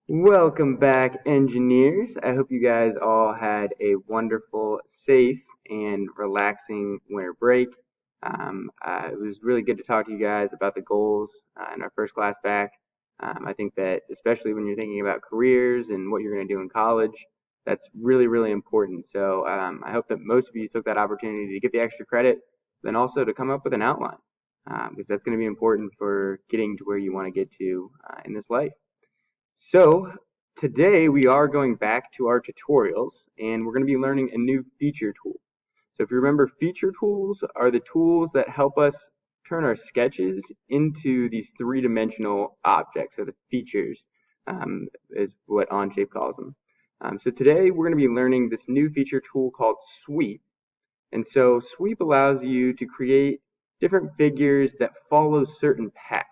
Welcome back, engineers. I hope you guys all had a wonderful, safe, and relaxing winter break. It was really good to talk to you guys about the goals in our first class back. I think that especially when you're thinking about careers and what you're going to do in college, that's really, really important. So I hope that most of you took that opportunity to get the extra credit, then also to come up with an outline, because that's going to be important for getting to where you want to get to in this life. So today we are going back to our tutorials and we're going to be learning a new feature tool. So if you remember, feature tools are the tools that help us turn our sketches into these three-dimensional objects, or the features is what OnShape calls them. So today we're going to be learning this new feature tool called Sweep. And so Sweep allows you to create different figures that follow certain paths.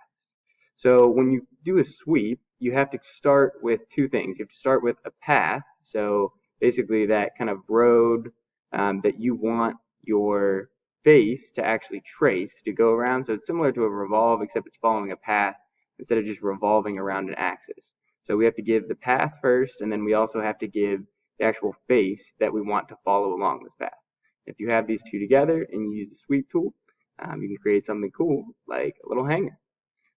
So when you do a sweep, you have to start with two things. You have to start with a path, so basically that kind of road that you want your face to actually trace to go around. So it's similar to a revolve, except it's following a path instead of just revolving around an axis. So we have to give the path first, and then we also have to give the actual face that we want to follow along this path. If you have these two together and you use the sweep tool, you can create something cool like a little hanger.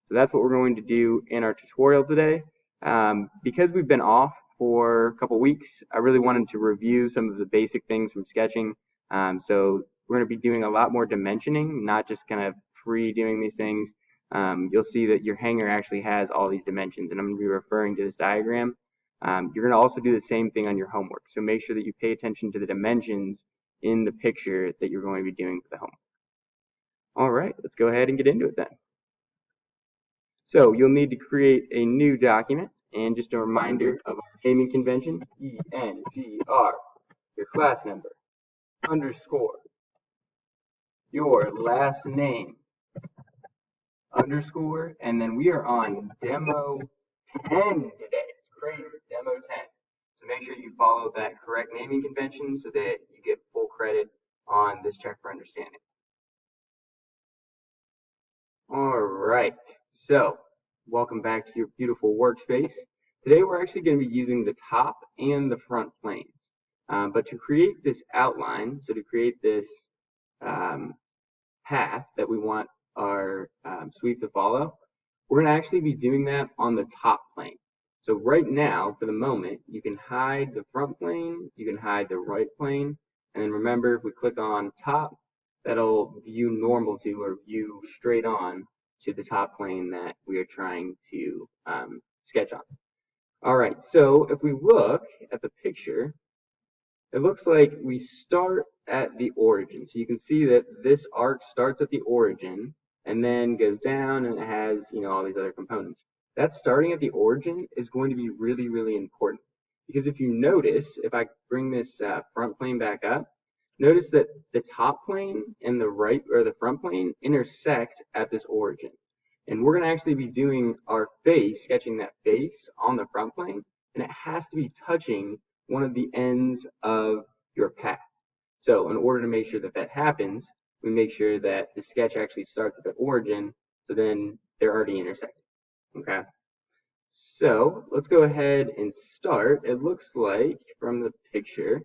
So that's what we're going to do in our tutorial today. Because we've been off for a couple weeks, I really wanted to review some of the basic things from sketching. So we're going to be doing a lot more dimensioning, not just kind of free doing these things. You'll see that your hanger actually has all these dimensions, and I'm going to be referring to this diagram. You're going to also do the same thing on your homework, so make sure that you pay attention to the dimensions in the picture that you're going to be doing for the homework. All right, let's go ahead and get into it then. So you'll need to create a new document, and just a reminder of our naming convention, ENGR, your class number, underscore, your last name, underscore, and then we are on demo 10 today. It's crazy, demo 10. So make sure you follow that correct naming convention so that you get full credit on this check for understanding. All right, so welcome back to your beautiful workspace. Today we're actually going to be using the top and the front planes. But to create this outline, so to create this path that we want our sweep to follow, we're going to actually be doing that on the top plane. So right now, for the moment, you can hide the front plane, you can hide the right plane, and then remember, if we click on top, that'll view normal to, or view straight on to the top plane that we are trying to sketch on. All right, so if we look at the picture, it looks like we start at the origin. So you can see that this arc starts at the origin and then goes down, and it has, all these other components. That starting at the origin is going to be really, really important, because if you notice, if I bring this front plane back up, notice that the top plane and the right, or the front plane, intersect at this origin. And we're going to actually be doing our face, sketching that face on the front plane, and it has to be touching one of the ends of your path. So in order to make sure that that happens, we make sure that the sketch actually starts at the origin, so then they're already intersecting. Okay? So let's go ahead and start. It looks like from the picture,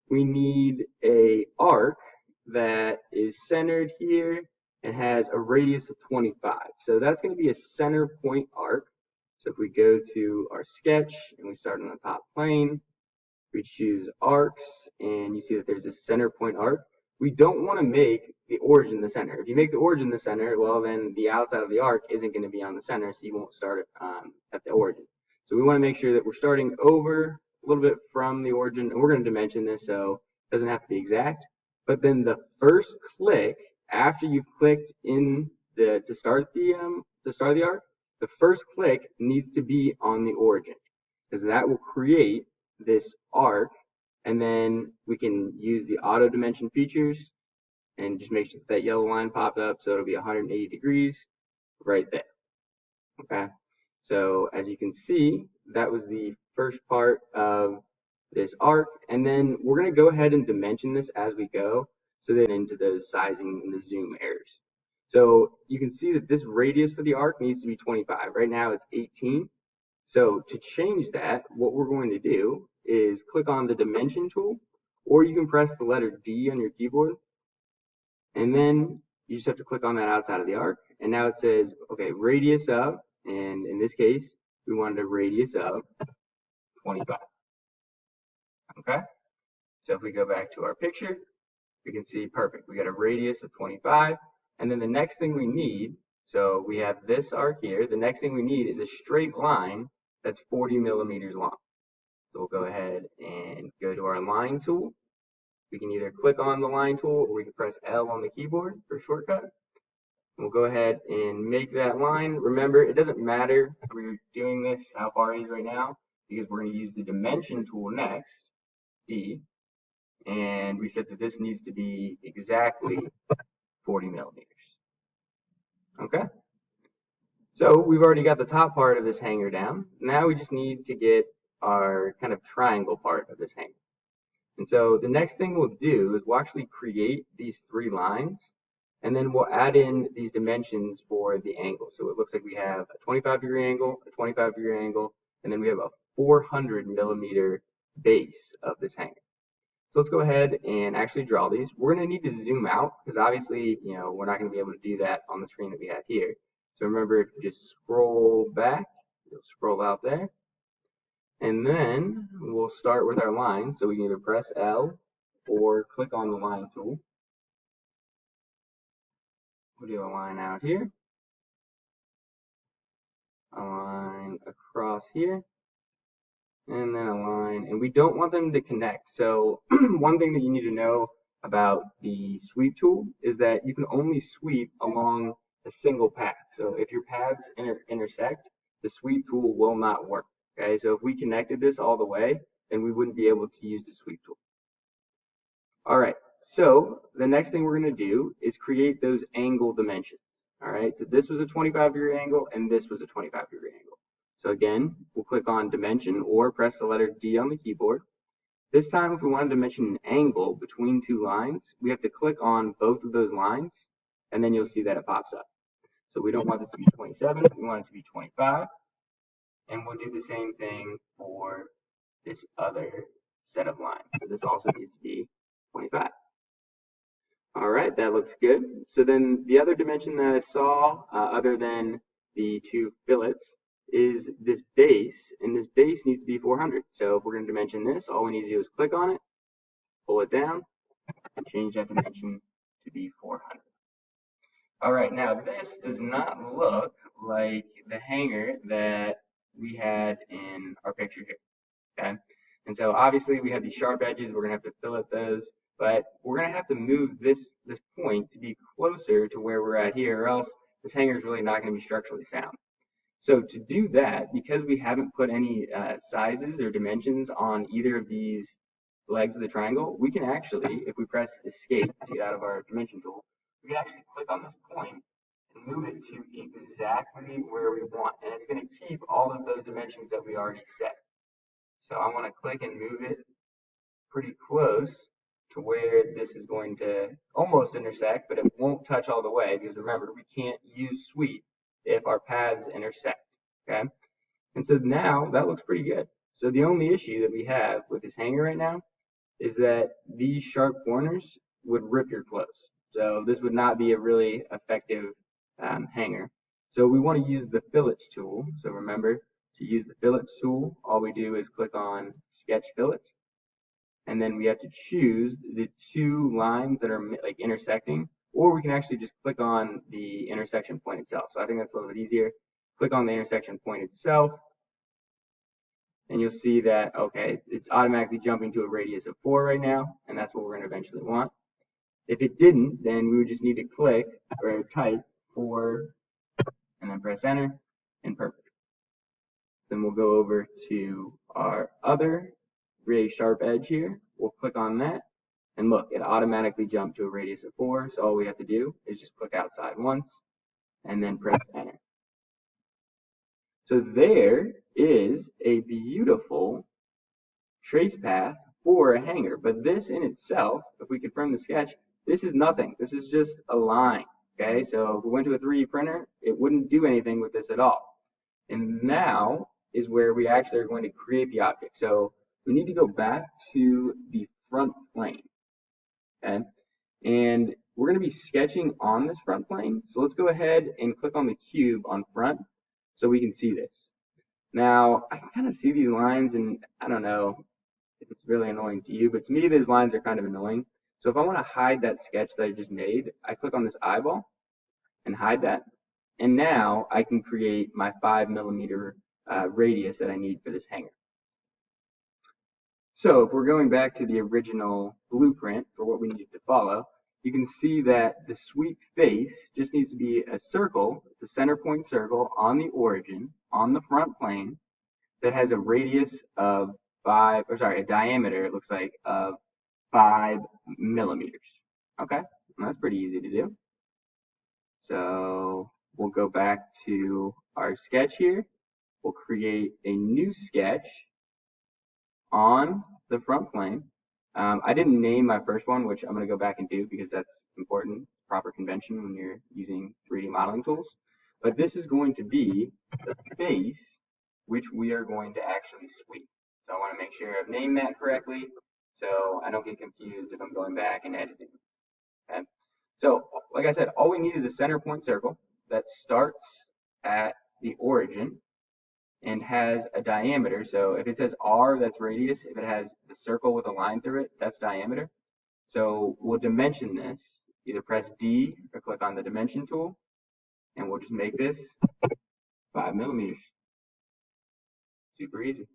we need a arc that is centered here and has a radius of 25. So that's going to be a center point arc. So if we go to our sketch and we start on the top plane, we choose arcs, and you see that there's a center point arc. We don't want to make the origin the center. If you make the origin the center, well, then the outside of the arc isn't going to be on the center, so you won't start at the origin. So we want to make sure that we're starting over a little bit from the origin, and we're going to dimension this, so it doesn't have to be exact. But then the first click after you've clicked in to start the arc, the first click needs to be on the origin, because that will create this arc, and then we can use the auto dimension features and just make sure that yellow line popped up, so it'll be 180 degrees right there. Okay, so as you can see, that was the first part of this arc, and then we're going to go ahead and dimension this as we go, so then into the sizing and the zoom errors. So you can see that this radius for the arc needs to be 25. Right now it's 18. So to change that, what we're going to do is click on the dimension tool, or you can press the letter D on your keyboard, and then you just have to click on that outside of the arc, and now it says, okay, radius of, and in this case, we wanted a radius of 25. Okay, so if we go back to our picture, we can see perfect. We got a radius of 25, and then the next thing we need, so we have this arc here, the next thing we need is a straight line that's 40 millimeters long. So we'll go ahead and go to our line tool. We can either click on the line tool or we can press L on the keyboard for a shortcut. We'll go ahead and make that line. Remember, it doesn't matter if we're doing this, how far it is right now, because we're going to use the dimension tool next, D, and we said that this needs to be exactly 40 millimeters. Okay? So we've already got the top part of this hanger down. Now we just need to get our kind of triangle part of this hanger. And so the next thing we'll do is we'll actually create these 3 lines, and then we'll add in these dimensions for the angle. So it looks like we have a 25-degree angle, a 25-degree angle, and then we have a 400 millimeter base of this hanger. So let's go ahead and actually draw these. We're going to need to zoom out because obviously, we're not going to be able to do that on the screen that we have here. So remember, if you just scroll back, you'll scroll out there. And then we'll start with our line. So we can either press L or click on the line tool. We'll do a line out here, a line across here, and then a line. And we don't want them to connect. So one thing that you need to know about the sweep tool is that you can only sweep along a single path. So if your paths intersect, the sweep tool will not work. Okay, so if we connected this all the way, then we wouldn't be able to use the sweep tool. All right, so the next thing we're going to do is create those angle dimensions. All right, so this was a 25-degree angle and this was a 25-degree angle. So again, we'll click on dimension or press the letter D on the keyboard. This time, if we wanted to dimension an angle between 2 lines, we have to click on both of those lines, and then you'll see that it pops up. So we don't want this to be 27, we want it to be 25. And we'll do the same thing for this other set of lines. So this also needs to be 25. All right, that looks good. So then the other dimension that I saw, other than the 2 fillets, is this base, and this base needs to be 400. So if we're going to dimension this, all we need to do is click on it, pull it down, and change that dimension to be 400. All right, now this does not look like the hanger that we had in our picture here, okay? And so obviously we have these sharp edges, we're gonna have to fillet those, but we're gonna have to move this point to be closer to where we're at here, or else this hanger is really not gonna be structurally sound. So to do that, because we haven't put any sizes or dimensions on either of these legs of the triangle, we can actually, if we press escape to get out of our dimension tool, we can actually click on this point and move it to exactly where we want. And it's going to keep all of those dimensions that we already set. So I want to click and move it pretty close to where this is going to almost intersect, but it won't touch all the way because remember, we can't use sweep if our paths intersect, okay? And so now that looks pretty good. So the only issue that we have with this hanger right now is that these sharp corners would rip your clothes. So this would not be a really effective hanger. So we want to use the fillets tool. So remember, to use the fillets tool, all we do is click on sketch fillet. And then we have to choose the 2 lines that are like intersecting, or we can actually just click on the intersection point itself. So I think that's a little bit easier. Click on the intersection point itself, and you'll see that, okay, it's automatically jumping to a radius of 4 right now, and that's what we're going to eventually want. If it didn't, then we would just need to click or type 4 and then press enter, and perfect. Then we'll go over to our other really sharp edge here. We'll click on that, and look, it automatically jumped to a radius of 4, so all we have to do is just click outside once and then press enter. So there is a beautiful trace path for a hanger, but this in itself, if we confirm the sketch, this is nothing. This is just a line, okay? So if we went to a 3D printer, it wouldn't do anything with this at all. And now, is where we actually are going to create the object. So we need to go back to the front plane, okay? And we're going to be sketching on this front plane. So let's go ahead and click on the cube on front so we can see this. Now, I can kind of see these lines, and I don't know if it's really annoying to you, but to me, these lines are kind of annoying. So if I want to hide that sketch that I just made, I click on this eyeball and hide that. And now I can create my 5mm radius that I need for this hanger. So if we're going back to the original blueprint for what we need to follow, you can see that the sweep face just needs to be a circle, the center point circle on the origin, on the front plane, that has a radius of a diameter, it looks like, of 5mm. Okay, well, that's pretty easy to do. So we'll go back to our sketch here. We'll create a new sketch on the front plane. I didn't name my first one, which I'm going to go back and do because that's important, proper convention when you're using 3D modeling tools. But this is going to be the face which we are going to actually sweep. So I want to make sure I've named that correctly so I don't get confused if I'm going back and editing. Okay? So like I said, all we need is a center point circle that starts at the origin and has a diameter. So if it says R, that's radius. If it has the circle with a line through it, that's diameter. So we'll dimension this. Either press D or click on the dimension tool, and we'll just make this 5mm. Super easy.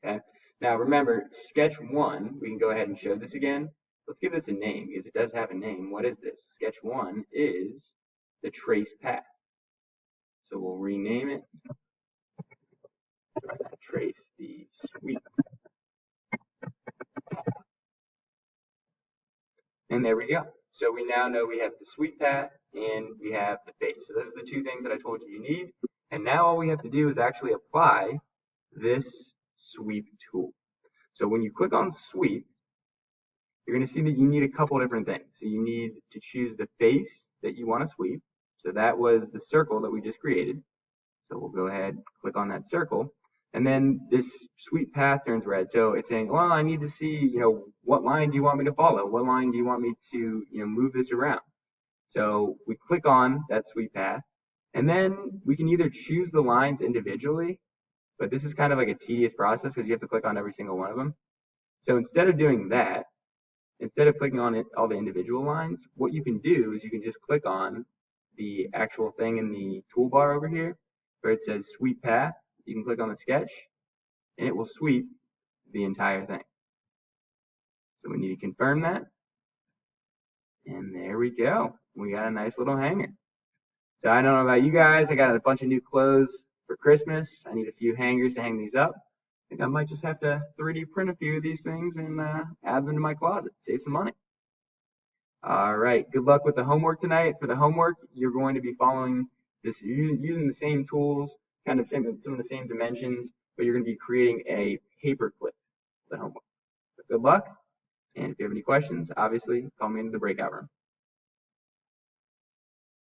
Okay. Now remember, sketch 1, we can go ahead and show this again. Let's give this a name because it does have a name. What is this? Sketch 1 is the trace path. So we'll rename it. Trace the sweep. And there we go. So we now know we have the sweep path and we have the face. So those are the two things that I told you need. And now all we have to do is actually apply this sweep tool. So when you click on sweep, you're going to see that you need a couple different things. So you need to choose the face that you want to sweep. So that was the circle that we just created. So we'll go ahead, click on that circle. And then this sweep path turns red. So it's saying, well, I need to see, what line do you want me to follow? What line do you want me to, move this around? So we click on that sweep path. And then we can either choose the lines individually, but this is kind of like a tedious process because you have to click on every single one of them. So instead of doing that, instead of clicking on all the individual lines, what you can do is you can just click on the actual thing in the toolbar over here where it says sweep path. You can click on the sketch and it will sweep the entire thing. So we need to confirm that. And there we go. We got a nice little hanger. So I don't know about you guys. I got a bunch of new clothes for Christmas. I need a few hangers to hang these up. I think I might just have to 3D print a few of these things and add them to my closet. Save some money. All right. Good luck with the homework tonight. For the homework, you're going to be following this using the same tools, kind of some of the same dimensions, but you're going to be creating a paper clip for the homework. So good luck. And if you have any questions, obviously call me into the breakout room.